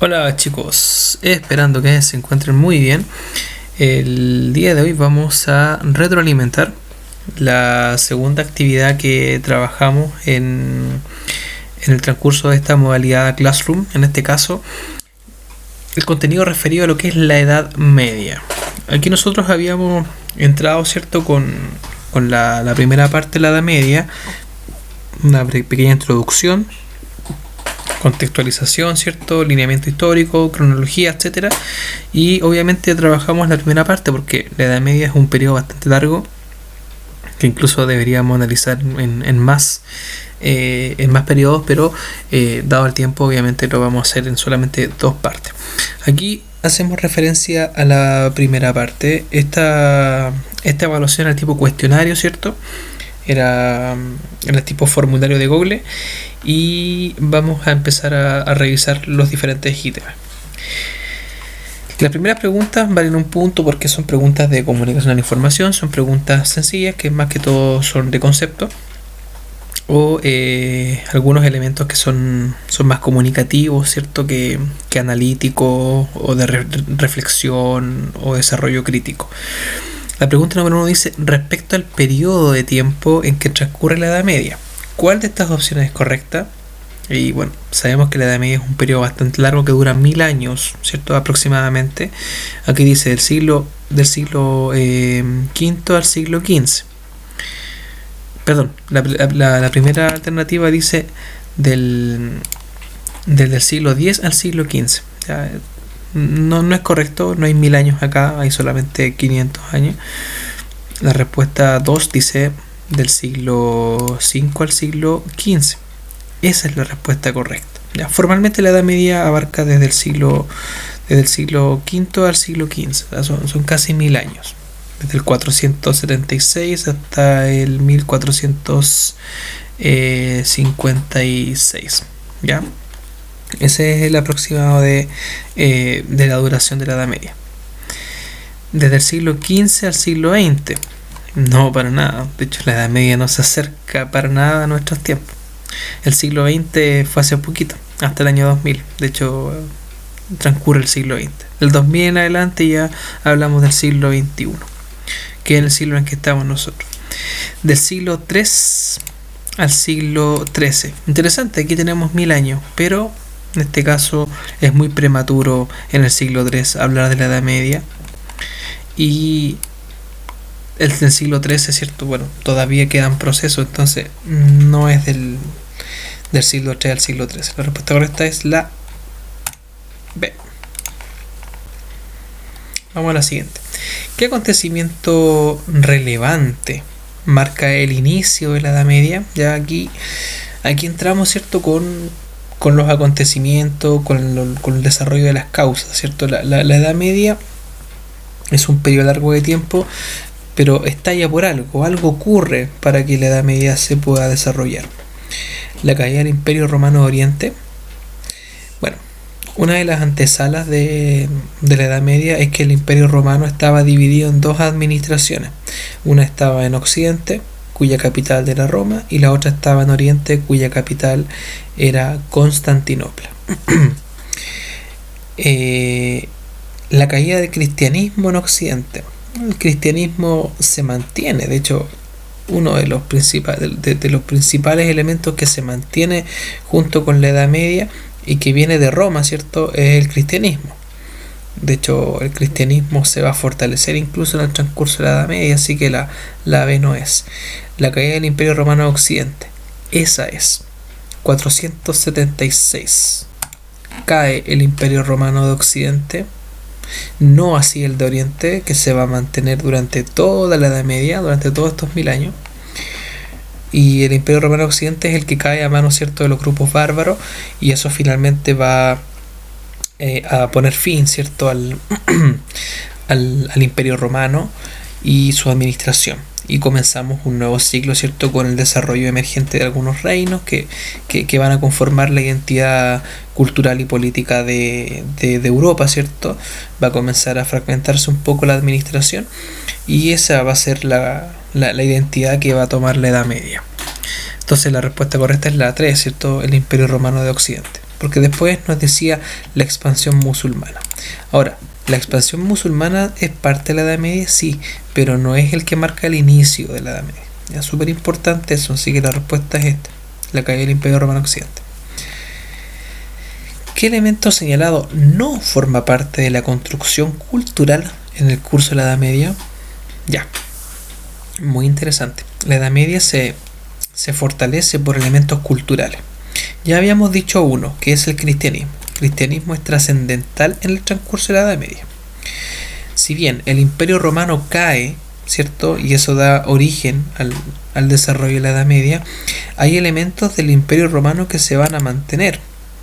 Hola chicos, esperando que se encuentren muy bien. El día de hoy vamos a retroalimentar la segunda actividad que trabajamos en el transcurso de esta modalidad Classroom. En este caso, el contenido referido a lo que es la Edad Media. Aquí nosotros habíamos entrado, ¿cierto?, con la primera parte de la Edad Media, una pequeña introducción, contextualización, ¿cierto?, lineamiento histórico, cronología, etcétera. Y obviamente trabajamos la primera parte porque la Edad Media es un periodo bastante largo que incluso deberíamos analizar en más periodos, pero dado el tiempo obviamente lo vamos a hacer en solamente dos partes. Aquí hacemos referencia a la primera parte. Esta evaluación era tipo cuestionario, ¿cierto? Era tipo formulario de Google, y vamos a empezar a revisar los diferentes ítems. Las primeras preguntas valen un punto porque son preguntas de comunicación de la información, son preguntas sencillas que más que todo son de concepto o algunos elementos que son más comunicativos, ¿cierto?, que analíticos o de reflexión o desarrollo crítico. La pregunta número 1 dice: respecto al periodo de tiempo en que transcurre la Edad Media, ¿cuál de estas opciones es correcta? Y bueno, sabemos que la Edad Media es un periodo bastante largo que dura 1000 años, ¿cierto?, aproximadamente. Aquí dice del siglo V al siglo XV. Perdón, la primera alternativa dice del siglo X al siglo XV. Ya, no es correcto, no hay 1000 años acá, hay solamente 500 años. La respuesta 2 dice del siglo V al siglo XV. Esa es la respuesta correcta. Ya, formalmente la Edad Media abarca desde el siglo V al siglo XV, son casi 1000 años. Desde el 476 hasta el 1456. ¿Ya? Ese es el aproximado de la duración de la Edad Media. Desde el siglo XV al siglo XX, no, para nada. De hecho, la Edad Media no se acerca para nada a nuestros tiempos. El siglo XX fue hace poquito, hasta el año 2000. De hecho, transcurre el siglo XX. Del 2000 en adelante ya hablamos del siglo XXI, que es el siglo en que estamos nosotros. Del siglo III al siglo XIII. Interesante, aquí tenemos 1000 años, pero en este caso es muy prematuro en el siglo III hablar de la Edad Media. Y el siglo XIII, ¿cierto? Bueno, todavía quedan procesos, entonces no es del siglo III al siglo XIII. La respuesta correcta es la B. Vamos a la siguiente. ¿Qué acontecimiento relevante marca el inicio de la Edad Media? Ya aquí entramos, ¿cierto?, con los acontecimientos, con el desarrollo de las causas, ¿cierto? La Edad Media es un periodo largo de tiempo, pero estalla por algo ocurre para que la Edad Media se pueda desarrollar. La caída del Imperio Romano de Oriente. Bueno, una de las antesalas de la Edad Media es que el Imperio Romano estaba dividido en dos administraciones. Una estaba en Occidente, cuya capital era Roma, y la otra estaba en Oriente, cuya capital era Constantinopla. La caída del cristianismo en Occidente. El cristianismo se mantiene, de hecho, uno de los principales elementos que se mantiene junto con la Edad Media y que viene de Roma, ¿cierto?, es el cristianismo. De hecho, el cristianismo se va a fortalecer incluso en el transcurso de la Edad Media, así que la B no es. La caída del Imperio Romano de Occidente, esa es. 476. Cae el Imperio Romano de Occidente, no así el de Oriente, que se va a mantener durante toda la Edad Media, durante todos estos 1000 años. Y el Imperio Romano de Occidente es el que cae a manos, ¿cierto?, de los grupos bárbaros, y eso finalmente va a poner fin, ¿cierto?, al Imperio Romano y su administración. Y comenzamos un nuevo ciclo, ¿cierto?, con el desarrollo emergente de algunos reinos que van a conformar la identidad cultural y política de Europa, ¿cierto? Va a comenzar a fragmentarse un poco la administración, y esa va a ser la identidad que va a tomar la Edad Media. Entonces la respuesta correcta es la 3, ¿cierto?, el Imperio Romano de Occidente. porque después nos decía la expansión musulmana. Ahora, la expansión musulmana es parte de la Edad Media, sí, pero no es el que marca el inicio de la Edad Media. Es súper importante eso, así que la respuesta es esta, la caída del Imperio Romano Occidente. ¿Qué elemento señalado no forma parte de la construcción cultural en el curso de la Edad Media? Ya, muy interesante. La Edad Media se fortalece por elementos culturales. Ya habíamos dicho uno, que es el cristianismo. El cristianismo es trascendental en el transcurso de la Edad Media. Si bien el Imperio Romano cae, ¿cierto? Y eso da origen al desarrollo de la Edad Media, hay elementos del Imperio Romano que se van a mantener.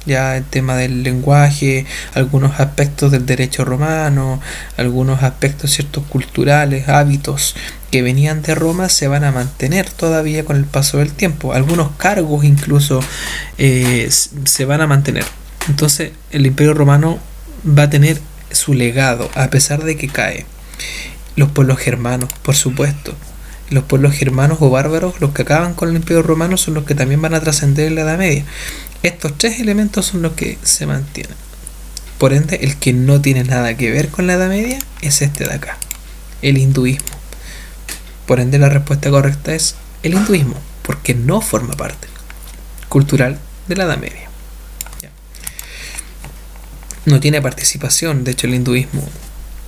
Ya el tema del lenguaje, algunos aspectos del derecho romano, algunos aspectos ciertos culturales, hábitos que venían de Roma se van a mantener todavía con el paso del tiempo. Algunos cargos incluso se van a mantener. Entonces el Imperio Romano va a tener su legado a pesar de que cae. Los pueblos germanos, por supuesto. Los pueblos germanos o bárbaros, los que acaban con el Imperio Romano, son los que también van a trascender en la Edad Media. Estos tres elementos son los que se mantienen. Por ende, el que no tiene nada que ver con la Edad Media es este de acá, el hinduismo. Por ende, la respuesta correcta es el hinduismo, porque no forma parte cultural de la Edad Media. Ya. No tiene participación, de hecho, el hinduismo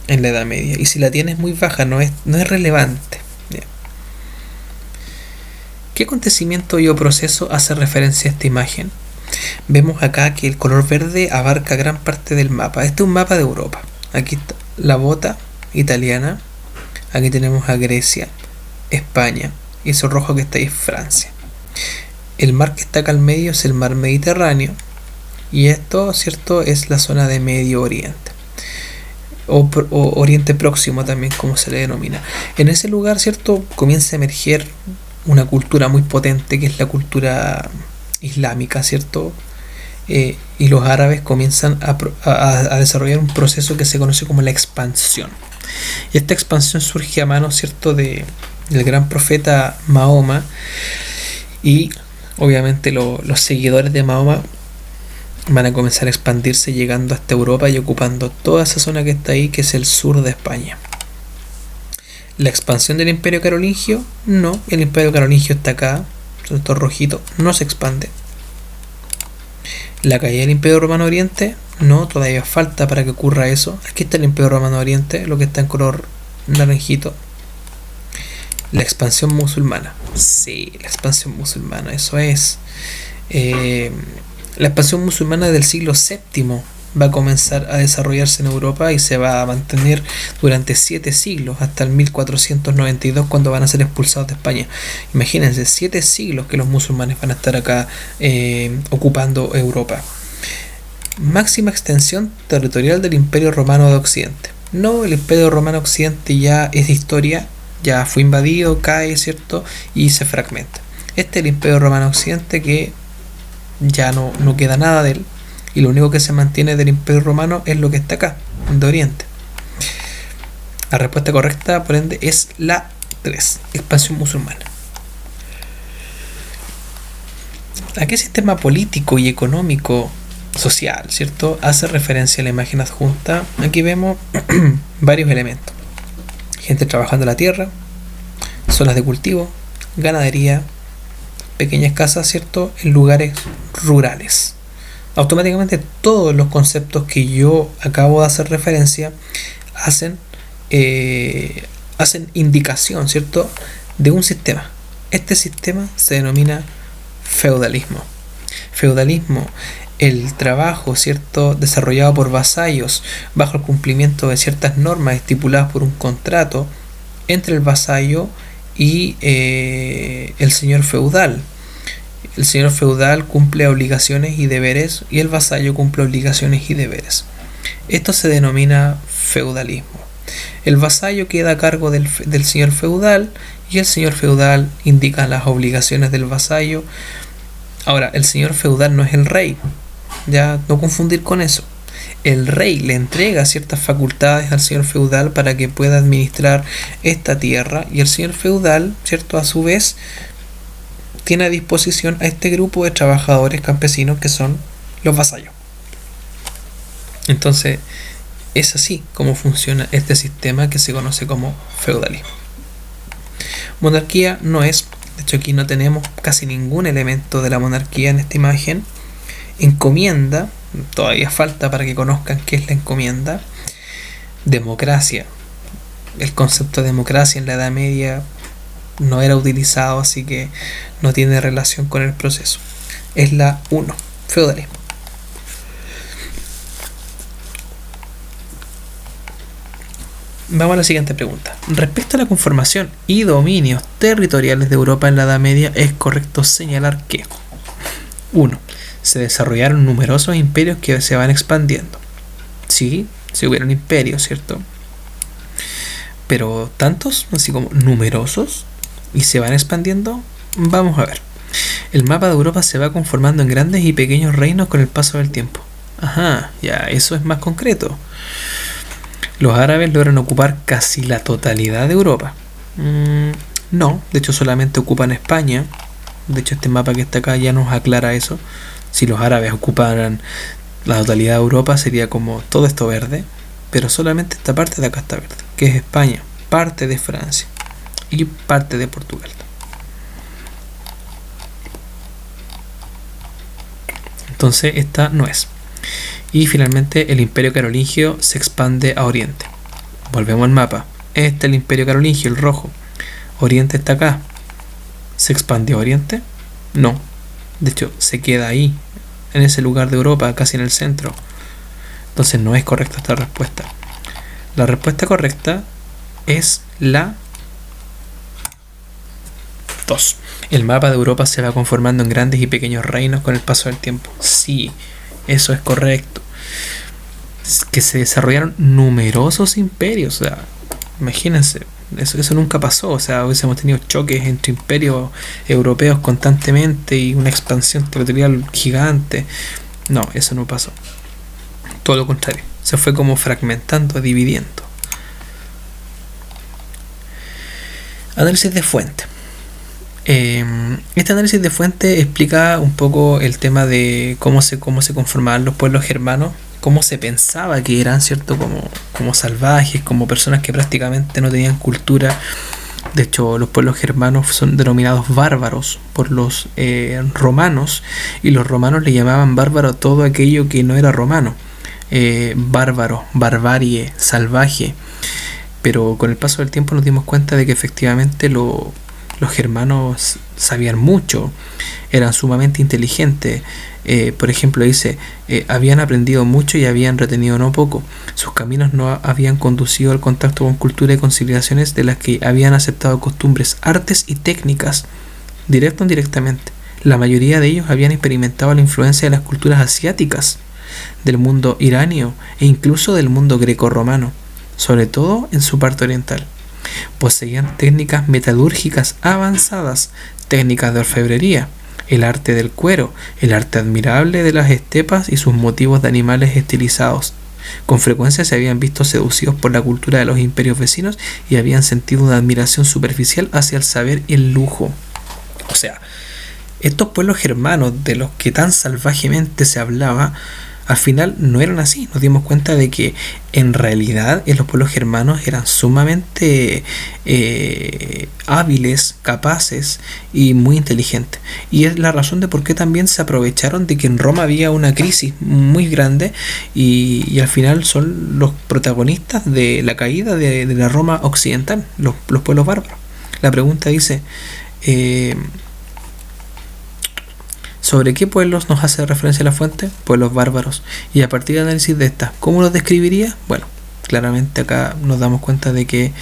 en la Edad Media. Y si la tiene es muy baja, no es relevante. Ya. ¿Qué acontecimiento o proceso hace referencia a esta imagen? Vemos acá que el color verde abarca gran parte del mapa. Este es un mapa de Europa. Aquí está la bota italiana. Aquí tenemos a Grecia, España. Y eso rojo que está ahí es Francia. El mar que está acá al medio es el mar Mediterráneo. Y esto, ¿cierto?, es la zona de Medio Oriente. O Oriente Próximo también, como se le denomina. En ese lugar, ¿cierto?, comienza a emerger una cultura muy potente que es la cultura islámica, ¿cierto? Y los árabes comienzan a desarrollar un proceso que se conoce como la expansión. Y esta expansión surge a mano, ¿cierto?, del gran profeta Mahoma, y obviamente los seguidores de Mahoma van a comenzar a expandirse llegando hasta Europa y ocupando toda esa zona que está ahí, que es el sur de España. La expansión del Imperio Carolingio, no, el Imperio Carolingio está acá, esto rojito, no se expande. La caída del Imperio Romano Oriente, no, todavía falta para que ocurra eso. Aquí está el Imperio Romano Oriente, lo que está en color naranjito. La expansión musulmana, sí, la expansión musulmana, eso es. La expansión musulmana del siglo VII va a comenzar a desarrollarse en Europa y se va a mantener durante 7 siglos, hasta el 1492, cuando van a ser expulsados de España. Imagínense, 7 siglos que los musulmanes van a estar acá ocupando Europa. Máxima extensión territorial del Imperio Romano de Occidente. No, el Imperio Romano Occidente ya es historia, ya fue invadido, cae, ¿cierto?, y se fragmenta. Este es el Imperio Romano Occidente, que ya no queda nada de él. Y lo único que se mantiene del Imperio Romano es lo que está acá, de Oriente. La respuesta correcta, por ende, es la 3, expansión musulmana. ¿A qué sistema político y económico social, ¿cierto?, hace referencia a la imagen adjunta? Aquí vemos varios elementos. Gente trabajando la tierra, zonas de cultivo, ganadería, pequeñas casas, ¿cierto?, en lugares rurales. Automáticamente todos los conceptos que yo acabo de hacer referencia hacen indicación, ¿cierto?, de un sistema. Este sistema se denomina feudalismo. Feudalismo, el trabajo, ¿cierto?, desarrollado por vasallos bajo el cumplimiento de ciertas normas estipuladas por un contrato entre el vasallo y el señor feudal. El señor feudal cumple obligaciones y deberes y el vasallo cumple obligaciones y deberes. Esto se denomina feudalismo. El vasallo queda a cargo del señor feudal y el señor feudal indica las obligaciones del vasallo. Ahora, el señor feudal no es el rey, ya no confundir con eso. El rey le entrega ciertas facultades al señor feudal para que pueda administrar esta tierra, y el señor feudal, ¿cierto?, a su vez tiene a disposición a este grupo de trabajadores campesinos que son los vasallos. Entonces, es así como funciona este sistema que se conoce como feudalismo. Monarquía no es, de hecho aquí no tenemos casi ningún elemento de la monarquía en esta imagen. Encomienda, todavía falta para que conozcan qué es la encomienda. Democracia. El concepto de democracia en la Edad Media no era utilizado, así que no tiene relación con el proceso. Es la 1, feudalismo. Vamos a la siguiente pregunta. Respecto a la conformación y dominios territoriales de Europa en la Edad Media, es correcto señalar que 1. Se desarrollaron numerosos imperios que se van expandiendo. Sí, se hubieron imperios, ¿cierto? Pero tantos, así como numerosos, y se van expandiendo. Vamos a ver. El mapa de Europa se va conformando en grandes y pequeños reinos con el paso del tiempo. Ajá, ya, eso es más concreto. Los árabes logran ocupar casi la totalidad de Europa. No, de hecho solamente ocupan España. De hecho este mapa que está acá ya nos aclara eso. Si los árabes ocuparan la totalidad de Europa sería como todo esto verde. Pero solamente esta parte de acá está verde, que es España, parte de Francia y parte de Portugal. Entonces esta no es. Y finalmente el Imperio Carolingio se expande a Oriente. Volvemos al mapa. Este es el Imperio Carolingio, el rojo. Oriente está acá. ¿Se expandió a Oriente? No. De hecho, se queda ahí, en ese lugar de Europa, casi en el centro. Entonces no es correcta esta respuesta. La respuesta correcta es la 2. El mapa de Europa se va conformando en grandes y pequeños reinos con el paso del tiempo. Sí, eso es correcto. Que se desarrollaron numerosos imperios. O sea, imagínense, eso nunca pasó. O sea, hubiésemos tenido choques entre imperios europeos constantemente y una expansión territorial gigante. No, eso no pasó. Todo lo contrario. Se fue como fragmentando, dividiendo. Análisis de fuente. Este análisis de fuente explica un poco el tema de cómo se conformaban los pueblos germanos, cómo se pensaba que eran, ¿cierto? Como salvajes, como personas que prácticamente no tenían cultura. De hecho, los pueblos germanos son denominados bárbaros por los romanos, y los romanos le llamaban bárbaro a todo aquello que no era romano. Bárbaro, barbarie, salvaje. Pero con el paso del tiempo nos dimos cuenta de que efectivamente los germanos sabían mucho, eran sumamente inteligentes. Por ejemplo, dice, habían aprendido mucho y habían retenido no poco. Sus caminos no habían conducido al contacto con cultura y con civilizaciones de las que habían aceptado costumbres, artes y técnicas, directo o indirectamente. La mayoría de ellos habían experimentado la influencia de las culturas asiáticas, del mundo iranio e incluso del mundo greco-romano, sobre todo en su parte oriental. Poseían técnicas metalúrgicas avanzadas, técnicas de orfebrería, el arte del cuero, el arte admirable de las estepas y sus motivos de animales estilizados. Con frecuencia se habían visto seducidos por la cultura de los imperios vecinos y habían sentido una admiración superficial hacia el saber y el lujo. O sea, estos pueblos germanos de los que tan salvajemente se hablaba, al final no eran así. Nos dimos cuenta de que en realidad los pueblos germanos eran sumamente hábiles, capaces y muy inteligentes. Y es la razón de por qué también se aprovecharon de que en Roma había una crisis muy grande y al final son los protagonistas de la caída de la Roma occidental, los pueblos bárbaros. La pregunta dice... ¿sobre qué pueblos nos hace referencia la fuente? Pueblos bárbaros. Y a partir de análisis de estas, ¿cómo los describiría? Bueno, claramente acá nos damos cuenta de que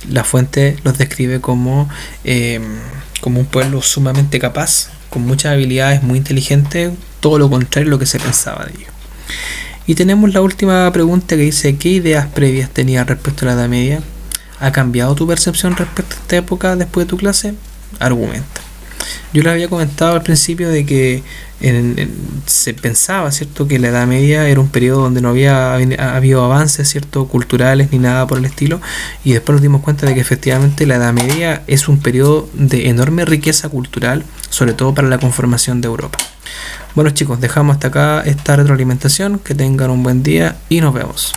la fuente los describe como un pueblo sumamente capaz, con muchas habilidades, muy inteligente, todo lo contrario a lo que se pensaba de ellos. Y tenemos la última pregunta que dice, ¿qué ideas previas tenías respecto a la Edad Media? ¿Ha cambiado tu percepción respecto a esta época después de tu clase? Argumenta. Yo les había comentado al principio de que se pensaba, ¿cierto?, que la Edad Media era un periodo donde no había habido avances, ¿cierto?, culturales ni nada por el estilo, y después nos dimos cuenta de que efectivamente la Edad Media es un periodo de enorme riqueza cultural, sobre todo para la conformación de Europa. Bueno chicos, dejamos hasta acá esta retroalimentación, que tengan un buen día y nos vemos.